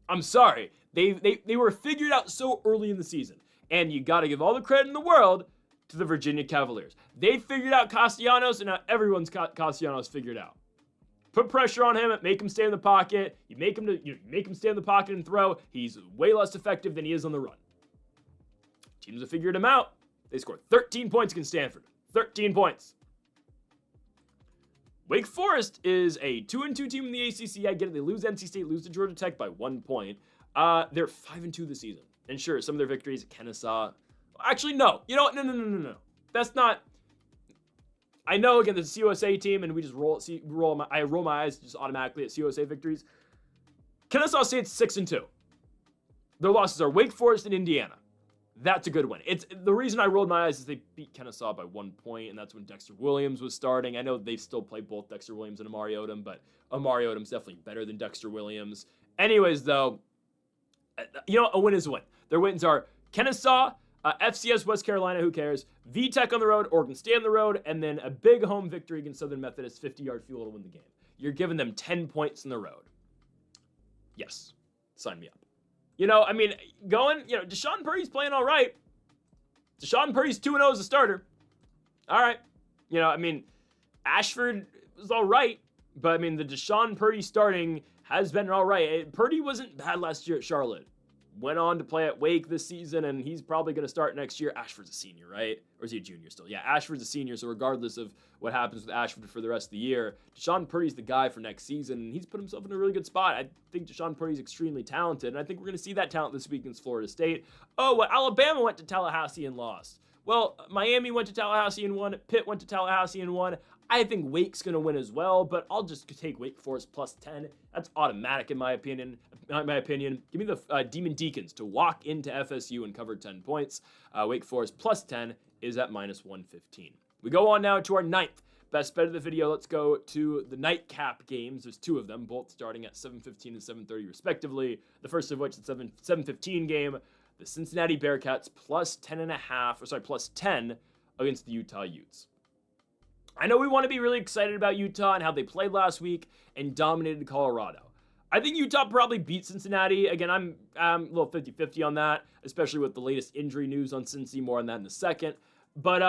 I'm sorry. They were figured out so early in the season. And you got to give all the credit in the world to the Virginia Cavaliers. They figured out Castellanos, and now everyone's got Castellanos figured out. Put pressure on him, make him stay in the pocket. You make him stay in the pocket and throw. He's way less effective than he is on the run. Teams have figured him out. They scored 13 points against Stanford. 13 points. Wake Forest is a 2-2 team in the ACC. I get it. They lose NC State, lose to Georgia Tech by 1 point. They're 5-2 this season. And sure, some of their victories at Kennesaw. Actually, no. No. That's not. I know, again, the CUSA team, and we just I roll my eyes just automatically at CUSA victories. Kennesaw State's 6-2. Their losses are Wake Forest and Indiana. That's a good win. It's the reason I rolled my eyes is they beat Kennesaw by 1 point, and that's when Dexter Williams was starting. I know they still play both Dexter Williams and Amari Odom, but Amari Odom's definitely better than Dexter Williams. Anyways, though, a win is a win. Their wins are Kennesaw, FCS West Carolina, who cares? VTech on the road, Oregon State on the road, and then a big home victory against Southern Methodist, 50-yard field goal to win the game. You're giving them 10 points on the road. Yes, sign me up. Deshaun Purdy's playing all right. Deshaun Purdy's 2-0 as a starter. All right. Ashford was all right, but the Deshaun Purdy starting has been all right. Purdy wasn't bad last year at Charlotte. Went on to play at Wake this season, and he's probably going to start next year. Ashford's a senior, right? Or is he a junior still? Yeah, Ashford's a senior, so regardless of what happens with Ashford for the rest of the year, Deshaun Purdy's the guy for next season, and he's put himself in a really good spot. I think Deshaun Purdy's extremely talented, and I think we're going to see that talent this week against Florida State. Alabama went to Tallahassee and lost. Well, Miami went to Tallahassee and won. Pitt went to Tallahassee and won. I think Wake's going to win as well, but I'll just take Wake Forest plus 10. That's automatic in my opinion. Give me the Demon Deacons to walk into FSU and cover 10 points. Wake Forest plus 10 is at minus 115. We go on now to our 9th best bet of the video. Let's go to the nightcap games. There's 2 of them, both starting at 7:15 and 7:30 respectively. The first of which is the 7:15 game. The Cincinnati Bearcats plus 10 against the Utah Utes. I know we want to be really excited about Utah and how they played last week and dominated Colorado. I think Utah probably beat Cincinnati. Again, I'm a little 50-50 on that, especially with the latest injury news on Cincy. More on that in a second. But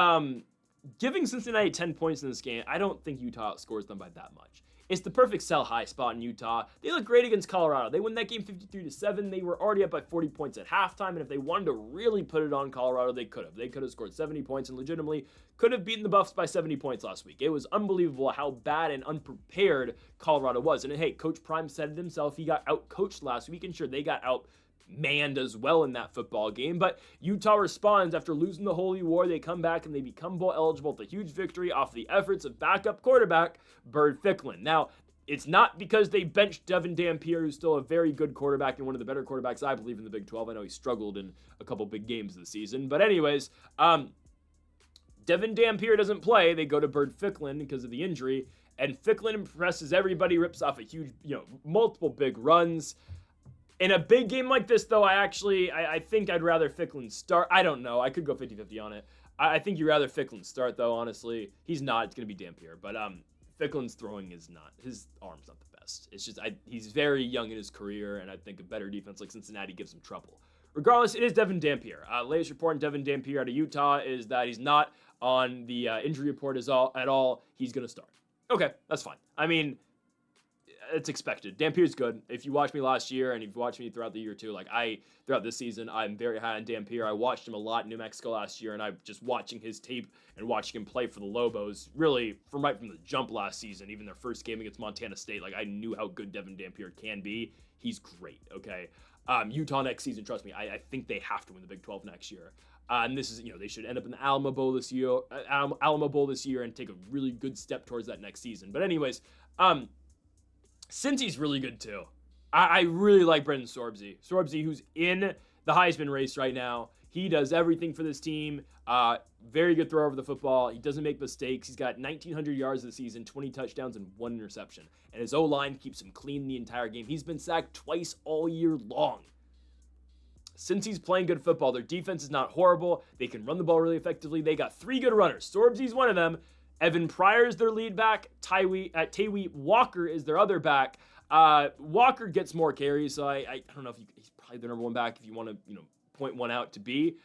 giving Cincinnati 10 points in this game, I don't think Utah scores them by that much. It's the perfect sell high spot in Utah. They look great against Colorado. They win that game 53-7. They were already up by 40 points at halftime, and if they wanted to really put it on Colorado, they could have. They could have scored 70 points and legitimately could have beaten the Buffs by 70 points last week. It was unbelievable how bad and unprepared Colorado was. And hey, Coach Prime said it himself. He got out-coached last week, and sure, they got out-manned as well in that football game. But Utah responds after losing the Holy War. They come back and they become bowl eligible with a huge victory off the efforts of backup quarterback Bird Ficklin. Now, it's not because they benched Devin Dampier, who's still a very good quarterback and one of the better quarterbacks, I believe, in the Big 12. I know he struggled in a couple big games this season. But anyways, Devin Dampier doesn't play. They go to Bird Ficklin because of the injury. And Ficklin impresses everybody, rips off a huge, multiple big runs. In a big game like this, though, I think I'd rather Ficklin start. I don't know. I could go 50-50 on it. I think you'd rather Ficklin start, though, honestly. He's not. It's going to be Dampier. But Ficklin's throwing is not. His arm's not the best. It's just he's very young in his career, and I think a better defense like Cincinnati gives him trouble. Regardless, it is Devin Dampier. Latest report on Devin Dampier out of Utah is that he's not on the injury report at all. He's going to start. Okay, that's fine. I mean, it's expected. Dampier's good. If you watched me last year, and if you watched me throughout the year too, throughout this season, I'm very high on Dampier. I watched him a lot in New Mexico last year, and I'm just watching his tape and watching him play for the Lobos, really right from the jump last season, even their first game against Montana State. I knew how good Devin Dampier can be. He's great, okay? Utah next season, trust me, I think they have to win the Big 12 next year. And this is, they should end up in the Alamo Bowl this year, and take a really good step towards that next season. But anyways, Cincy's really good too. I really like Brendan Sorbsy. Sorbsy, who's in the Heisman race right now. He does everything for this team. Very good thrower of the football. He doesn't make mistakes. He's got 1,900 yards this season, 20 touchdowns, and 1 interception. And his O-line keeps him clean the entire game. He's been sacked twice all year long. Since he's playing good football, their defense is not horrible. They can run the ball really effectively. They got 3 good runners. Sorbsy's one of them. Evan Pryor is their lead back. Tawee Walker is their other back. Walker gets more carries, so I don't know if he's probably the number 1 back if you want to point one out to be.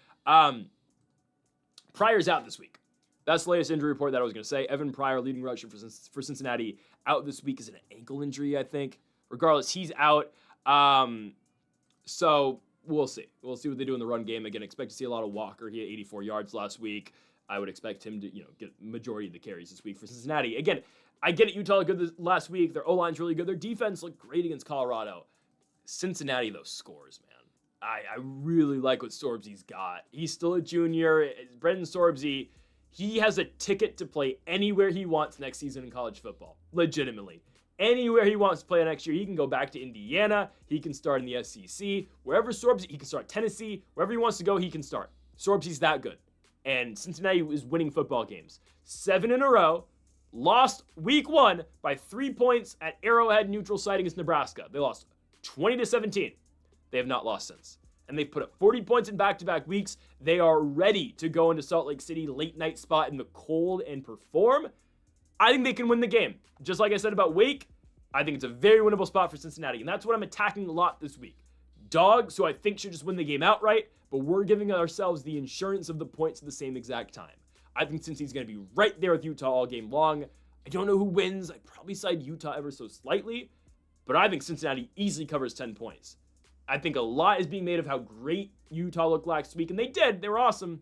Pryor's out this week. That's the latest injury report that I was going to say. Evan Pryor, leading rusher for Cincinnati, out this week. Is it an ankle injury, I think? Regardless, he's out. So we'll see. We'll see what they do in the run game. Again, expect to see a lot of Walker. He had 84 yards last week. I would expect him to, get majority of the carries this week for Cincinnati. Again, I get it. Utah looked good last week. Their O-line's really good. Their defense looked great against Colorado. Cincinnati, those scores, man. I really like what Sorbsy's got. He's still a junior. Brendan Sorbsy, he has a ticket to play anywhere he wants next season in college football. Legitimately. Anywhere he wants to play next year. He can go back to Indiana. He can start in the SEC. Wherever Sorbsy, he can start Tennessee. Wherever he wants to go, he can start. Sorbsy's that good. And Cincinnati is winning football games. 7 in a row. Lost week 1 by 3 points at Arrowhead neutral site against Nebraska. They lost 20-17. They have not lost since. And they've put up 40 points in back-to-back weeks. They are ready to go into Salt Lake City late night spot in the cold and perform. I think they can win the game. Just like I said about Wake, I think it's a very winnable spot for Cincinnati. And that's what I'm attacking a lot this week. Dogs, who I think should just win the game outright, but we're giving ourselves the insurance of the points at the same exact time. I think Cincy's going to be right there with Utah all game long. I don't know who wins. I'd probably side Utah ever so slightly, but I think Cincinnati easily covers 10 points. I think a lot is being made of how great Utah looked last week, and they did. They were awesome.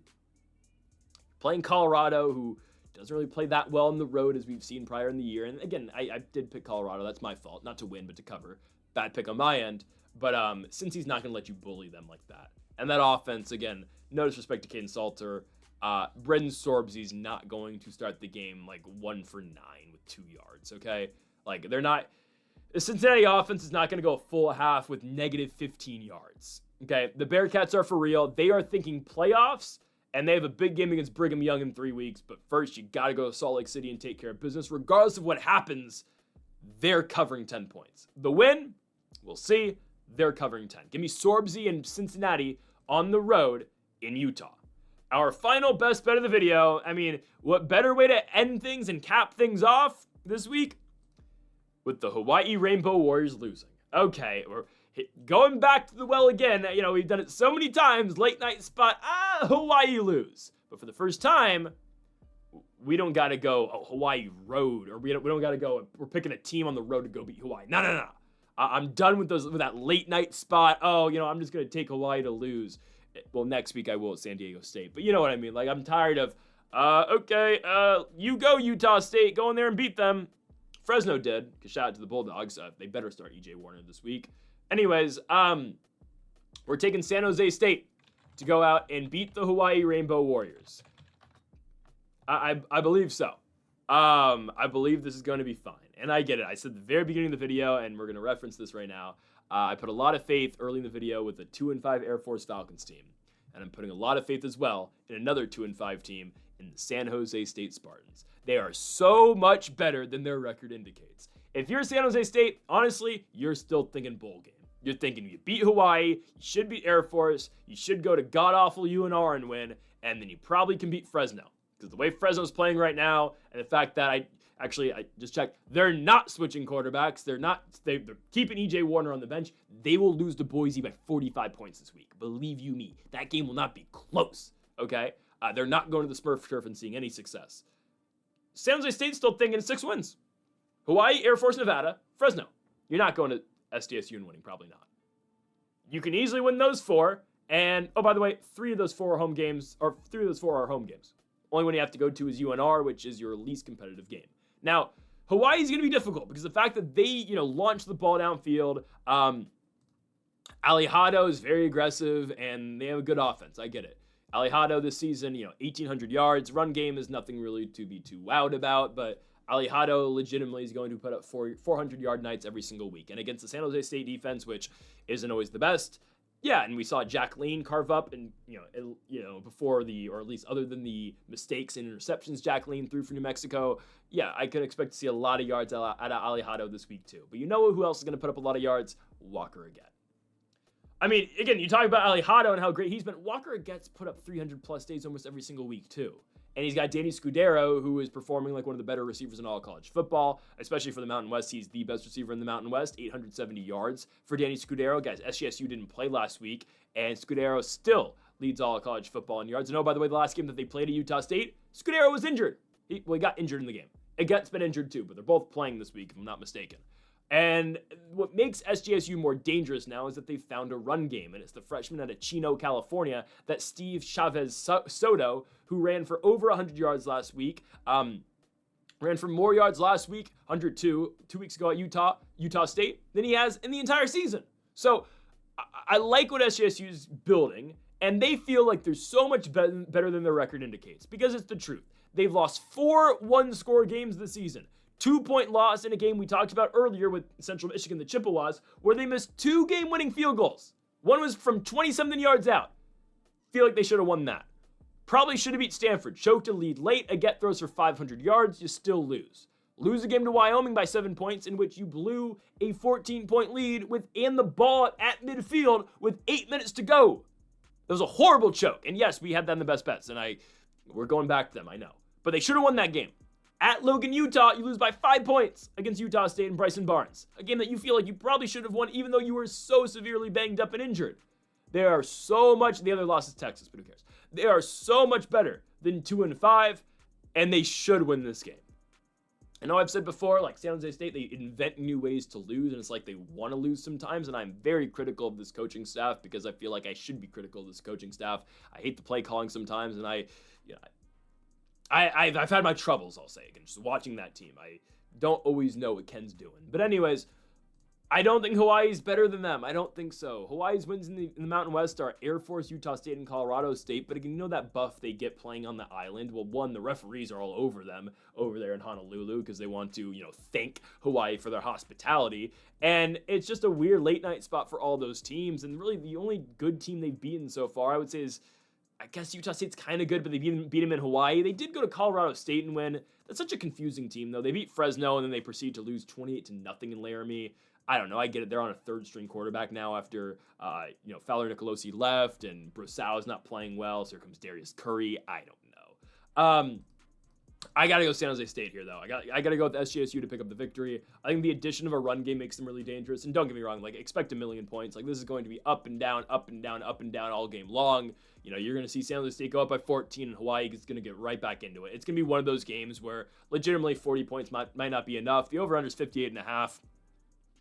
Playing Colorado, who doesn't really play that well on the road as we've seen prior in the year. And again, I did pick Colorado. That's my fault. Not to win, but to cover. Bad pick on my end. But Cincy's not going to let you bully them like that. And that offense, again, no disrespect to Caden Salter. Brendan Sorbsy's not going to start the game 1 for 9 with 2 yards, okay? They're not... The Cincinnati offense is not going to go a full half with negative 15 yards, okay? The Bearcats are for real. They are thinking playoffs, and they have a big game against Brigham Young in 3 weeks. But first, you got to go to Salt Lake City and take care of business. Regardless of what happens, they're covering 10 points. The win, we'll see. They're covering 10. Give me Sorbsy and Cincinnati on the road in Utah. Our final best bet of the video. I mean, what better way to end things and cap things off this week? With the Hawaii Rainbow Warriors losing. Okay, we're going back to the well again. We've done it so many times. Late night spot. Hawaii lose. But for the first time, we don't got to go Hawaii road. Or we don't got to go. We're picking a team on the road to go beat Hawaii. No. I'm done with that late night spot. I'm just going to take Hawaii to lose. Well, next week I will at San Diego State. But you know what I mean. I'm tired of, you go Utah State. Go in there and beat them. Fresno did, because shout out to the Bulldogs. They better start E.J. Warner this week. Anyways, we're taking San Jose State to go out and beat the Hawaii Rainbow Warriors. I believe so. I believe this is going to be fine. And I get it. I said at the very beginning of the video, and we're going to reference this right now. I put a lot of faith early in the video with the 2-5 Air Force Falcons team. And I'm putting a lot of faith as well in another 2-5 team in the San Jose State Spartans. They are so much better than their record indicates. If you're San Jose State, honestly, you're still thinking bowl game. You're thinking you beat Hawaii, you should beat Air Force, you should go to god-awful UNR and win, and then you probably can beat Fresno. Because the way Fresno's playing right now, and the fact that Actually, I just checked. They're not switching quarterbacks. They're keeping EJ Warner on the bench. They will lose to Boise by 45 points this week. Believe you me, that game will not be close, okay? They're not going to the Smurf turf and seeing any success. San Jose State's still thinking 6 wins. Hawaii, Air Force, Nevada, Fresno. You're not going to SDSU and winning, probably not. You can easily win those 4. And, oh, by the way, 3 of those 4 are home games. Only one you have to go to is UNR, which is your least competitive game. Now, Hawaii is going to be difficult because the fact that they, launch the ball downfield, Alejado is very aggressive, and they have a good offense. I get it. Alejado this season, 1,800 yards. Run game is nothing really to be too wowed about, but Alejado legitimately is going to put up 400-yard nights every single week. And against the San Jose State defense, which isn't always the best, yeah, and we saw Jacqueline carve up, and before or at least other than the mistakes and interceptions Jacqueline threw for New Mexico, yeah, I could expect to see a lot of yards out of Alejado this week too. But you know who else is going to put up a lot of yards? Walker again. I mean, again, you talk about Alejado and how great he's been. Walker gets put up 300-plus days almost every single week too. And he's got Danny Scudero, who is performing like one of the better receivers in all college football, especially for the Mountain West. He's the best receiver in the Mountain West, 870 yards for Danny Scudero. Guys, SGSU didn't play last week, and Scudero still leads all college football in yards. And oh, by the way, the last game that they played at Utah State, Scudero was injured. He got injured in the game. Eget's been injured too, but they're both playing this week, if I'm not mistaken. And what makes SGSU more dangerous now is that they've found a run game, and it's the freshman out of Chino, California, that Steve Chavez Soto, who ran for over 100 yards last week, ran for more yards last week, 102, 2 weeks ago at Utah State, than he has in the entire season. So I like what SGSU is building, and they feel like they're so much better than their record indicates, because it's the truth. They've lost 4 one-score games this season. 2-point loss in a game we talked about earlier with Central Michigan, the Chippewas, where they missed 2 game-winning field goals. One was from 20-something yards out. Feel like they should have won that. Probably should have beat Stanford. Choked a lead late. Aget throws for 500 yards. You still lose. Lose a game to Wyoming by 7 points, in which you blew a 14-point lead and the ball at midfield with 8 minutes to go. That was a horrible choke. And yes, we had that in the best bets, and we're going back to them, I know. But they should have won that game. At Logan, Utah, you lose by 5 points against Utah State and Bryson Barnes. A game that you feel like you probably should have won, even though you were so severely banged up and injured. They are so much, the other loss is Texas, but who cares? They are so much better than 2-5, and they should win this game. I know I've said before, like San Jose State, they invent new ways to lose, and it's like they want to lose sometimes, and I'm very critical of this coaching staff because I feel like I should be critical of this coaching staff. I hate the play calling sometimes, and I've had my troubles, I'll say, again, just watching that team. I don't always know what Ken's doing. But anyways, I don't think Hawaii's better than them. I don't think so. Hawaii's wins in the Mountain West are Air Force, Utah State, and Colorado State. But again, you know that buff they get playing on the island? Well, one, the referees are all over them over there in Honolulu because they want to, thank Hawaii for their hospitality. And it's just a weird late-night spot for all those teams. And really, the only good team they've beaten so far, I would say, is I guess Utah State's kind of good, but they beat them in Hawaii. They did go to Colorado State and win. That's such a confusing team, though. They beat Fresno, and then they proceed to lose 28-0 in Laramie. I don't know. I get it. They're on a third-string quarterback now after, Fowler Nicolosi left, and Brosau's not playing well, so here comes Darius Curry. I don't know. I got to go San Jose State here, though. I got to go with SGSU to pick up the victory. I think the addition of a run game makes them really dangerous. And don't get me wrong, expect 1 million points. This is going to be up and down, up and down, up and down all game long. You're going to see San Jose State go up by 14, and Hawaii is going to get right back into it. It's going to be one of those games where legitimately 40 points might not be enough. The over-under is 58.5.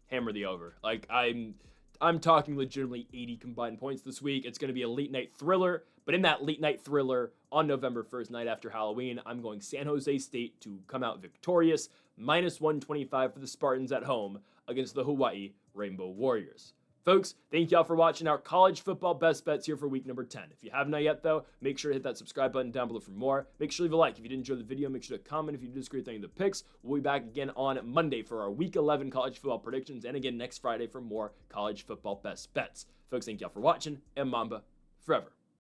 Hammer the over. I'm talking legitimately 80 combined points this week. It's going to be a late night thriller, but in that late night thriller on November 1st, night after Halloween, I'm going San Jose State to come out victorious, minus 125 for the Spartans at home against the Hawaii Rainbow Warriors. Folks, thank y'all for watching our college football best bets here for week number 10. If you have not yet, though, make sure to hit that subscribe button down below for more. Make sure to leave a like if you did enjoy the video. Make sure to comment if you disagree with any of the picks. We'll be back again on Monday for our week 11 college football predictions, and again next Friday for more college football best bets. Folks, thank y'all for watching, and Mamba forever.